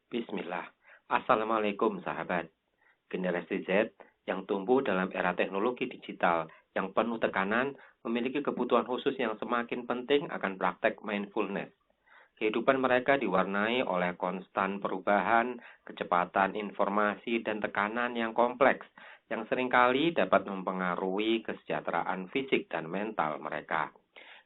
Bismillah. Assalamualaikum sahabat. Generasi Z yang tumbuh dalam era teknologi digital yang penuh tekanan memiliki kebutuhan khusus yang semakin penting akan praktek mindfulness. Kehidupan mereka diwarnai oleh konstan perubahan, kecepatan informasi, dan tekanan yang kompleks yang seringkali dapat mempengaruhi kesejahteraan fisik dan mental mereka.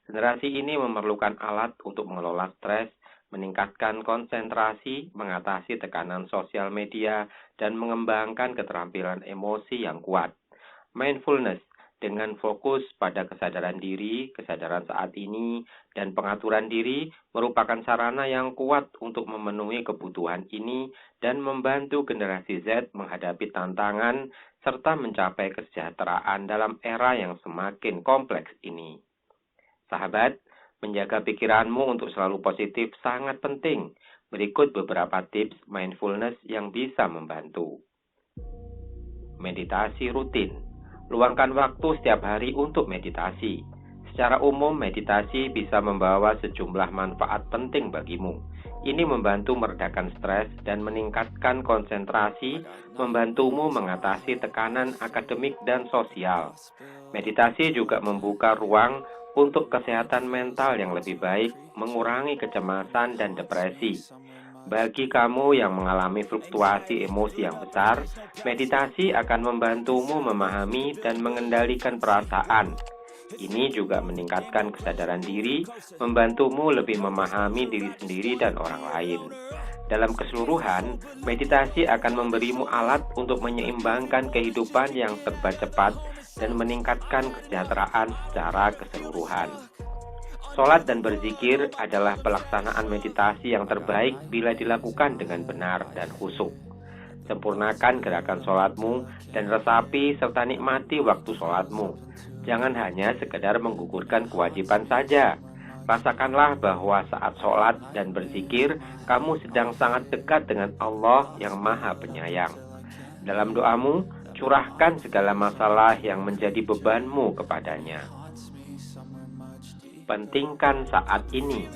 Generasi ini memerlukan alat untuk mengelola stres, meningkatkan konsentrasi, mengatasi tekanan sosial media, dan mengembangkan keterampilan emosi yang kuat. Mindfulness dengan fokus pada kesadaran diri, kesadaran saat ini, dan pengaturan diri merupakan sarana yang kuat untuk memenuhi kebutuhan ini dan membantu generasi Z menghadapi tantangan serta mencapai kesejahteraan dalam era yang semakin kompleks ini. Sahabat, menjaga pikiranmu untuk selalu positif sangat penting. Berikut beberapa tips mindfulness yang bisa membantu. Meditasi rutin. Luangkan waktu setiap hari untuk meditasi. Secara umum, meditasi bisa membawa sejumlah manfaat penting bagimu. Ini membantu meredakan stres dan meningkatkan konsentrasi, membantumu mengatasi tekanan akademik dan sosial. Meditasi juga membuka ruang untuk kesehatan mental yang lebih baik, mengurangi kecemasan dan depresi. Bagi kamu yang mengalami fluktuasi emosi yang besar, meditasi akan membantumu memahami dan mengendalikan perasaan. Ini juga meningkatkan kesadaran diri, membantumu lebih memahami diri sendiri dan orang lain. Dalam keseluruhan, meditasi akan memberimu alat untuk menyeimbangkan kehidupan yang serba cepat dan meningkatkan kesejahteraan secara keseluruhan. Sholat dan berzikir adalah pelaksanaan meditasi yang terbaik bila dilakukan dengan benar dan khusyuk. Sempurnakan gerakan sholatmu dan resapi serta nikmati waktu sholatmu. Jangan hanya sekedar menggugurkan kewajiban saja. Rasakanlah bahwa saat sholat dan berzikir, kamu sedang sangat dekat dengan Allah yang Maha Penyayang. Dalam doamu, curahkan segala masalah yang menjadi bebanmu kepadanya. Pentingkan saat ini.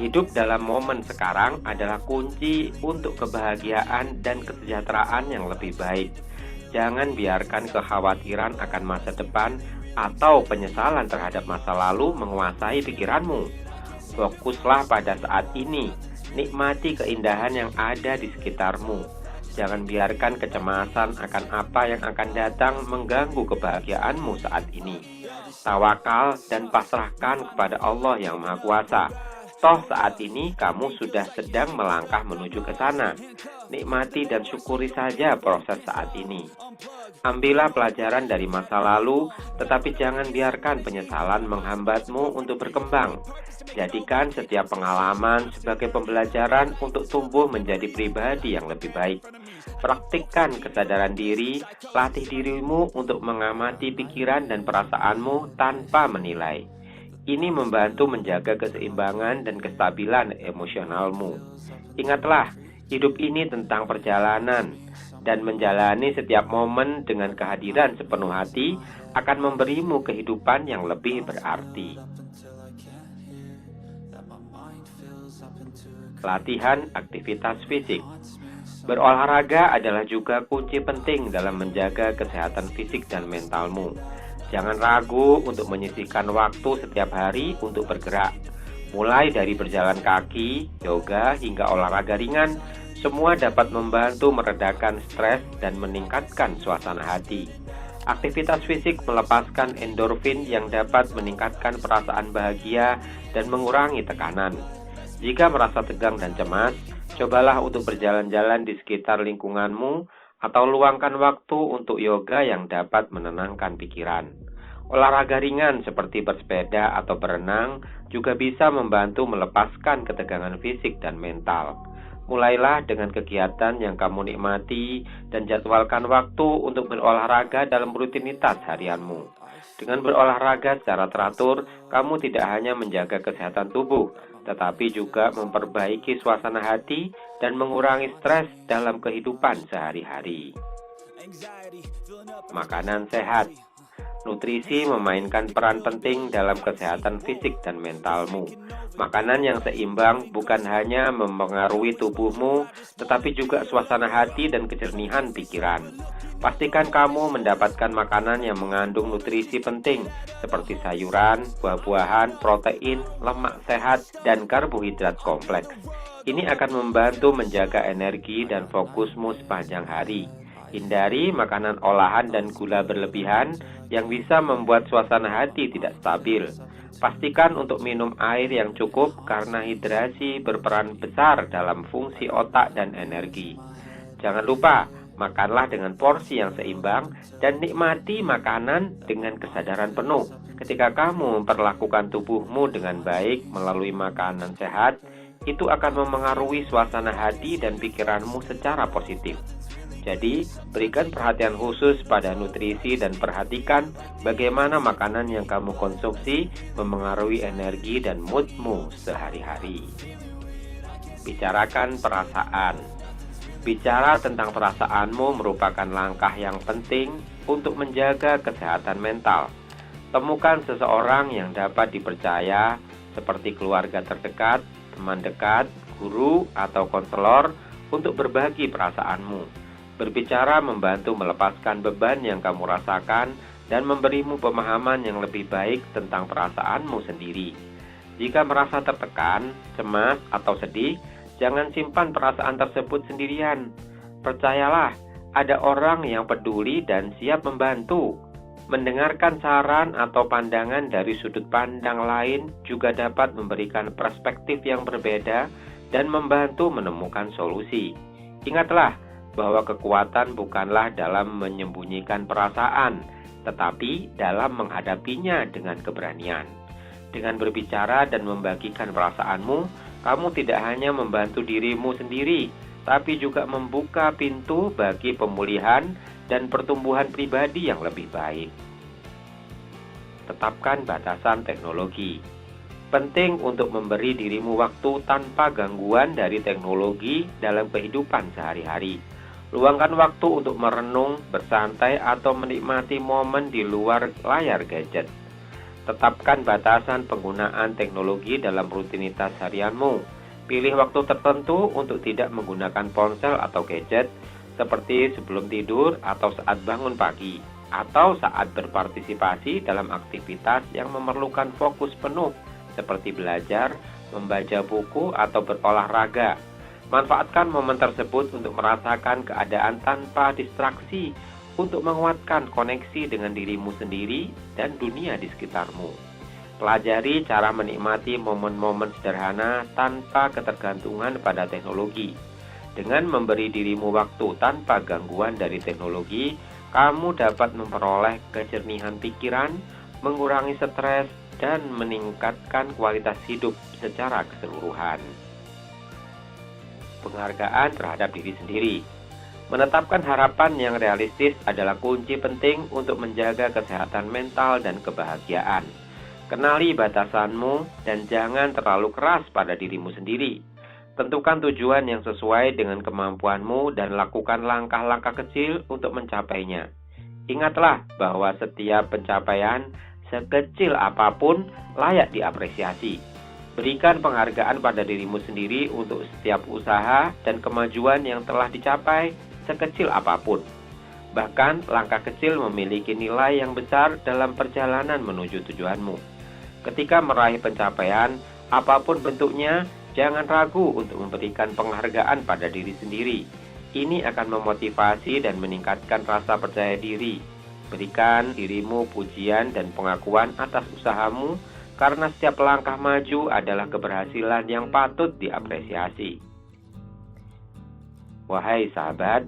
Hidup dalam momen sekarang adalah kunci untuk kebahagiaan dan kesejahteraan yang lebih baik. Jangan biarkan kekhawatiran akan masa depan atau penyesalan terhadap masa lalu menguasai pikiranmu. Fokuslah pada saat ini. Nikmati keindahan yang ada di sekitarmu. Jangan biarkan kecemasan akan apa yang akan datang mengganggu kebahagiaanmu saat ini. Tawakal dan pasrahkan kepada Allah yang Maha Kuasa. Toh saat ini kamu sudah sedang melangkah menuju ke sana. Nikmati dan syukuri saja proses saat ini. Ambillah pelajaran dari masa lalu, tetapi jangan biarkan penyesalan menghambatmu untuk berkembang. Jadikan setiap pengalaman sebagai pembelajaran untuk tumbuh menjadi pribadi yang lebih baik. Praktikkan kesadaran diri, latih dirimu untuk mengamati pikiran dan perasaanmu tanpa menilai. Ini membantu menjaga keseimbangan dan kestabilan emosionalmu. Ingatlah, hidup ini tentang perjalanan, dan menjalani setiap momen dengan kehadiran sepenuh hati akan memberimu kehidupan yang lebih berarti. Latihan aktivitas fisik. Berolahraga adalah juga kunci penting dalam menjaga kesehatan fisik dan mentalmu. Jangan ragu untuk menyisihkan waktu setiap hari untuk bergerak. Mulai dari berjalan kaki, yoga, hingga olahraga ringan, semua dapat membantu meredakan stres dan meningkatkan suasana hati. Aktivitas fisik melepaskan endorfin yang dapat meningkatkan perasaan bahagia dan mengurangi tekanan. Jika merasa tegang dan cemas, cobalah untuk berjalan-jalan di sekitar lingkunganmu atau luangkan waktu untuk yoga yang dapat menenangkan pikiran. Olahraga ringan seperti bersepeda atau berenang juga bisa membantu melepaskan ketegangan fisik dan mental. Mulailah dengan kegiatan yang kamu nikmati dan jadwalkan waktu untuk berolahraga dalam rutinitas harianmu. Dengan berolahraga secara teratur, kamu tidak hanya menjaga kesehatan tubuh, tetapi juga memperbaiki suasana hati dan mengurangi stres dalam kehidupan sehari-hari. Makanan sehat. Nutrisi memainkan peran penting dalam kesehatan fisik dan mentalmu. Makanan yang seimbang bukan hanya mempengaruhi tubuhmu, tetapi juga suasana hati dan kejernihan pikiran. Pastikan kamu mendapatkan makanan yang mengandung nutrisi penting, seperti sayuran, buah-buahan, protein, lemak sehat, dan karbohidrat kompleks. Ini akan membantu menjaga energi dan fokusmu sepanjang hari. Hindari makanan olahan dan gula berlebihan yang bisa membuat suasana hati tidak stabil. Pastikan untuk minum air yang cukup karena hidrasi berperan besar dalam fungsi otak dan energi. Jangan lupa, makanlah dengan porsi yang seimbang dan nikmati makanan dengan kesadaran penuh. Ketika kamu memperlakukan tubuhmu dengan baik melalui makanan sehat, itu akan memengaruhi suasana hati dan pikiranmu secara positif. Jadi, berikan perhatian khusus pada nutrisi dan perhatikan bagaimana makanan yang kamu konsumsi memengaruhi energi dan moodmu sehari-hari. Bicarakan perasaan. Bicara tentang perasaanmu merupakan langkah yang penting untuk menjaga kesehatan mental. Temukan seseorang yang dapat dipercaya seperti keluarga terdekat, teman dekat, guru, atau konselor untuk berbagi perasaanmu. Berbicara membantu melepaskan beban yang kamu rasakan dan memberimu pemahaman yang lebih baik tentang perasaanmu sendiri. Jika merasa tertekan, cemas, atau sedih, jangan simpan perasaan tersebut sendirian. Percayalah, ada orang yang peduli dan siap membantu. Mendengarkan saran atau pandangan dari sudut pandang lain juga dapat memberikan perspektif yang berbeda dan membantu menemukan solusi. Ingatlah, bahwa kekuatan bukanlah dalam menyembunyikan perasaan, tetapi dalam menghadapinya dengan keberanian. Dengan berbicara dan membagikan perasaanmu, kamu tidak hanya membantu dirimu sendiri, tapi juga membuka pintu bagi pemulihan dan pertumbuhan pribadi yang lebih baik. Tetapkan batasan teknologi. Penting untuk memberi dirimu waktu tanpa gangguan dari teknologi dalam kehidupan sehari-hari. Luangkan waktu untuk merenung, bersantai, atau menikmati momen di luar layar gadget. Tetapkan batasan penggunaan teknologi dalam rutinitas harianmu. Pilih waktu tertentu untuk tidak menggunakan ponsel atau gadget, seperti sebelum tidur atau saat bangun pagi, atau saat berpartisipasi dalam aktivitas yang memerlukan fokus penuh, seperti belajar, membaca buku, atau berolahraga. Manfaatkan momen tersebut untuk merasakan keadaan tanpa distraksi, untuk menguatkan koneksi dengan dirimu sendiri dan dunia di sekitarmu. Pelajari cara menikmati momen-momen sederhana tanpa ketergantungan pada teknologi. Dengan memberi dirimu waktu tanpa gangguan dari teknologi, kamu dapat memperoleh kejernihan pikiran, mengurangi stres, dan meningkatkan kualitas hidup secara keseluruhan. Penghargaan terhadap diri sendiri. Menetapkan harapan yang realistis adalah kunci penting untuk menjaga kesehatan mental dan kebahagiaan. Kenali batasanmu dan jangan terlalu keras pada dirimu sendiri. Tentukan tujuan yang sesuai dengan kemampuanmu dan lakukan langkah-langkah kecil untuk mencapainya. Ingatlah bahwa setiap pencapaian, sekecil apapun, layak diapresiasi. Berikan penghargaan pada dirimu sendiri untuk setiap usaha dan kemajuan yang telah dicapai, sekecil apapun. Bahkan, langkah kecil memiliki nilai yang besar dalam perjalanan menuju tujuanmu. Ketika meraih pencapaian, apapun bentuknya, jangan ragu untuk memberikan penghargaan pada diri sendiri. Ini akan memotivasi dan meningkatkan rasa percaya diri. Berikan dirimu pujian dan pengakuan atas usahamu, karena setiap langkah maju adalah keberhasilan yang patut diapresiasi. Wahai sahabat,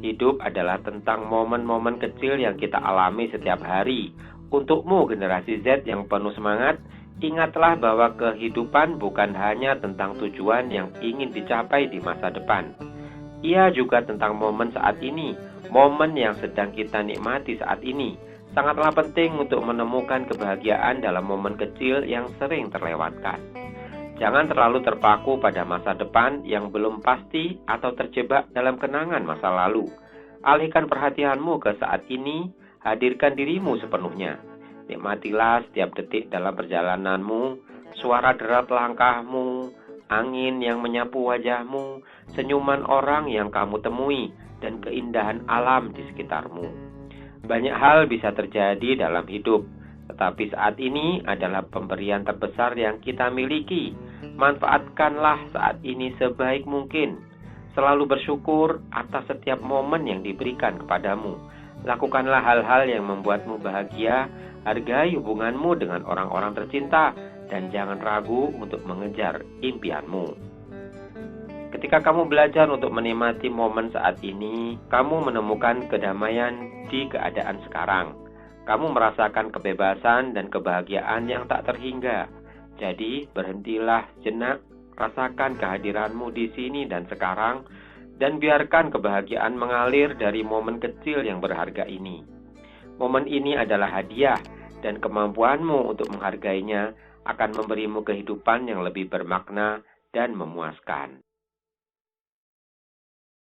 hidup adalah tentang momen-momen kecil yang kita alami setiap hari. Untukmu generasi Z yang penuh semangat, ingatlah bahwa kehidupan bukan hanya tentang tujuan yang ingin dicapai di masa depan. Ia juga tentang momen saat ini, momen yang sedang kita nikmati saat ini. Sangatlah penting untuk menemukan kebahagiaan dalam momen kecil yang sering terlewatkan. Jangan terlalu terpaku pada masa depan yang belum pasti atau terjebak dalam kenangan masa lalu. Alihkan perhatianmu ke saat ini, hadirkan dirimu sepenuhnya. Nikmatilah setiap detik dalam perjalananmu, suara derap langkahmu, angin yang menyapu wajahmu, senyuman orang yang kamu temui, dan keindahan alam di sekitarmu. Banyak hal bisa terjadi dalam hidup, tetapi saat ini adalah pemberian terbesar yang kita miliki. Manfaatkanlah saat ini sebaik mungkin. Selalu bersyukur atas setiap momen yang diberikan kepadamu. Lakukanlah hal-hal yang membuatmu bahagia, hargai hubunganmu dengan orang-orang tercinta, dan jangan ragu untuk mengejar impianmu. Ketika kamu belajar untuk menikmati momen saat ini, kamu menemukan kedamaian di keadaan sekarang. Kamu merasakan kebebasan dan kebahagiaan yang tak terhingga. Jadi, berhentilah sejenak, rasakan kehadiranmu di sini dan sekarang, dan biarkan kebahagiaan mengalir dari momen kecil yang berharga ini. Momen ini adalah hadiah, dan kemampuanmu untuk menghargainya akan memberimu kehidupan yang lebih bermakna dan memuaskan.